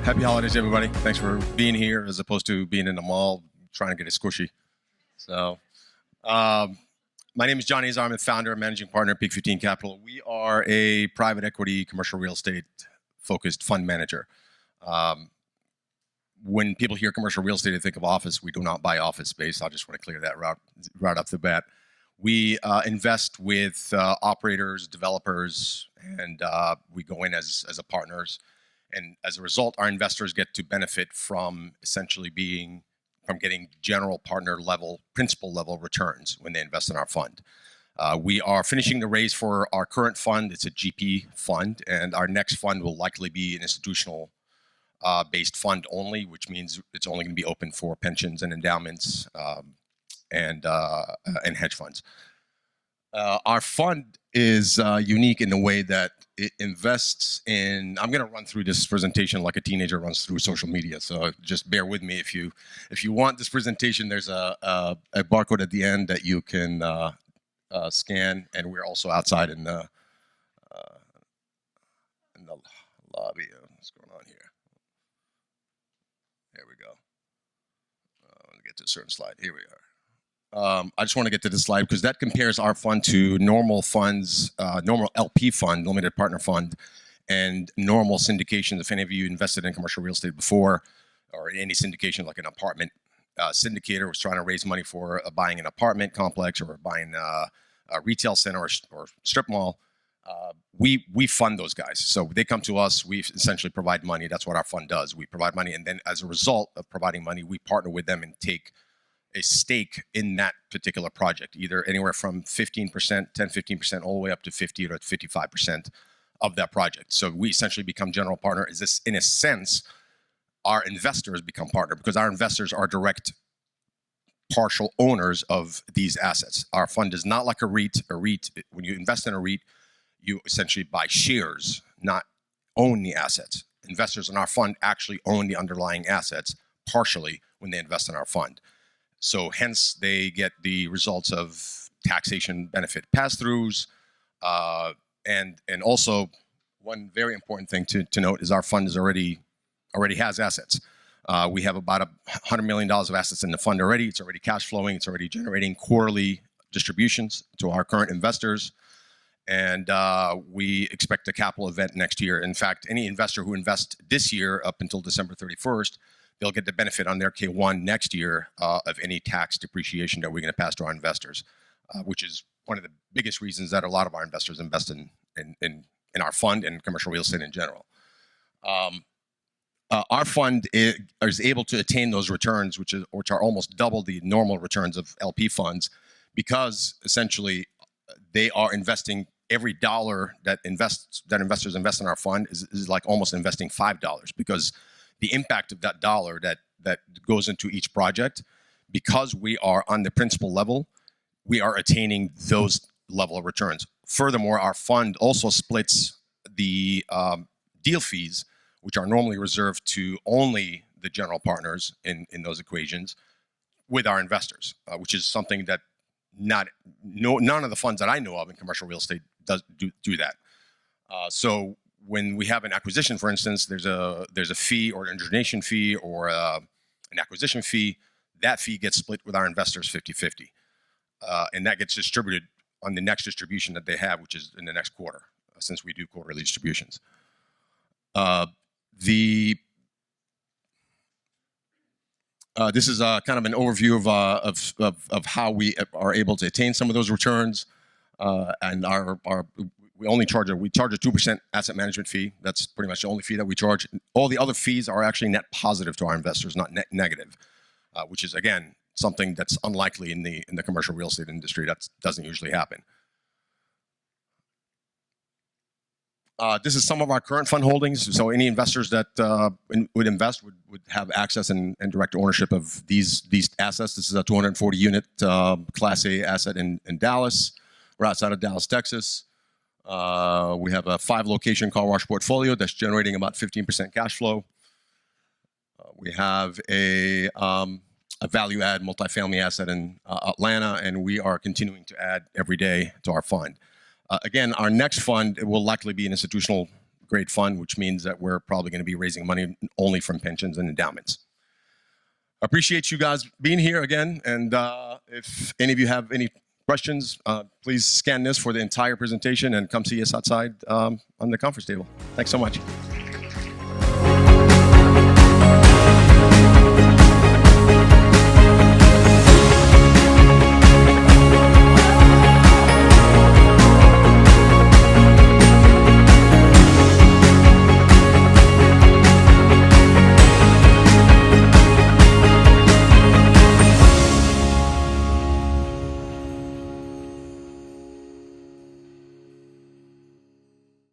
Happy holidays, everybody. Thanks for being here as opposed to being in the mall trying to get it squishy. So, my name is Johnny Azar. I'm the founder and managing partner at Peak 15 Capital. We are a private equity commercial real estate focused fund manager. When people hear commercial real estate, they think of office. We do not buy office space. I just want to clear that right off the bat. We invest with operators, developers, and we go in as a partners. And as a result, our investors get to benefit from essentially getting general partner level, principal level returns when they invest in our fund. We are finishing the raise for our current fund. It's a GP fund, and our next fund will likely be an institutional based fund only, which means it's only going to be open for pensions and endowments and hedge funds. Our fund is unique in the way that it invests in. I'm going to run through this presentation like a teenager runs through social media, so just bear with me. If you want this presentation, there's a barcode at the end that you can scan, and we're also outside in the lobby. What's going on here? There we go. Let me get to a certain slide. Here we are. I just want to get to this slide because that compares our fund to normal funds, normal LP fund, limited partner fund, and normal syndications. If any of you invested in commercial real estate before, or in any syndication like an apartment syndicator was trying to raise money for buying an apartment complex or buying a retail center or strip mall, we fund those guys. So they come to us, we essentially provide money. That's what our fund does. We provide money, and then as a result of providing money, we partner with them and take a stake in that particular project, either anywhere from 15%, 10-15%, all the way up to 50 to 55% of that project. So we essentially become general partner. Is this, in a sense, our investors become partner because our investors are direct partial owners of these assets. Our fund is not like a REIT. A REIT, when you invest in a REIT, you essentially buy shares, not own the assets. Investors in our fund actually own the underlying assets partially when they invest in our fund. So hence they get the results of taxation benefit pass-throughs, and also one very important thing to note is our fund is already has assets. We have about $100 million of assets in the fund already. It's already cash flowing. It's already generating quarterly distributions to our current investors, and we expect a capital event next year. In fact, any investor who invests this year up until December 31st, they'll get the benefit on their K1 next year of any tax depreciation that we're going to pass to our investors, which is one of the biggest reasons that a lot of our investors invest in our fund and commercial real estate in general. Our fund is able to attain those returns, which are almost double the normal returns of LP funds, because essentially they are investing every dollar that investors invest in our fund is like almost investing $5, because the impact of that dollar that goes into each project, because we are on the principal level, we are attaining those level of returns. Furthermore, our fund also splits the deal fees, which are normally reserved to only the general partners in those equations, with our investors, which is something that none of the funds that I know of in commercial real estate do that. So when we have an acquisition, for instance, there's a fee or an origination fee or an acquisition fee. That fee gets split with our investors 50-50. And that gets distributed on the next distribution that they have, which is in the next quarter, since we do quarterly distributions. This is kind of an overview of how we are able to attain some of those returns, and we charge a 2% asset management fee. That's pretty much the only fee that we charge. All the other fees are actually net positive to our investors, not net negative, which is again something that's unlikely in the commercial real estate industry. That doesn't usually happen. This is some of our current fund holdings. So any investors that would invest would have access and direct ownership of these assets. This is a 240 unit Class A asset in Dallas. We're outside of Dallas, Texas. We have a 5-location car wash portfolio that's generating about 15% cash flow. We have a value-add multifamily asset in Atlanta, and we are continuing to add every day to our fund. Again, our next fund will likely be an institutional grade fund, which means that we're probably going to be raising money only from pensions and endowments. I appreciate you guys being here again, and if any of you have any questions, please scan this for the entire presentation and come see us outside on the conference table. Thanks so much.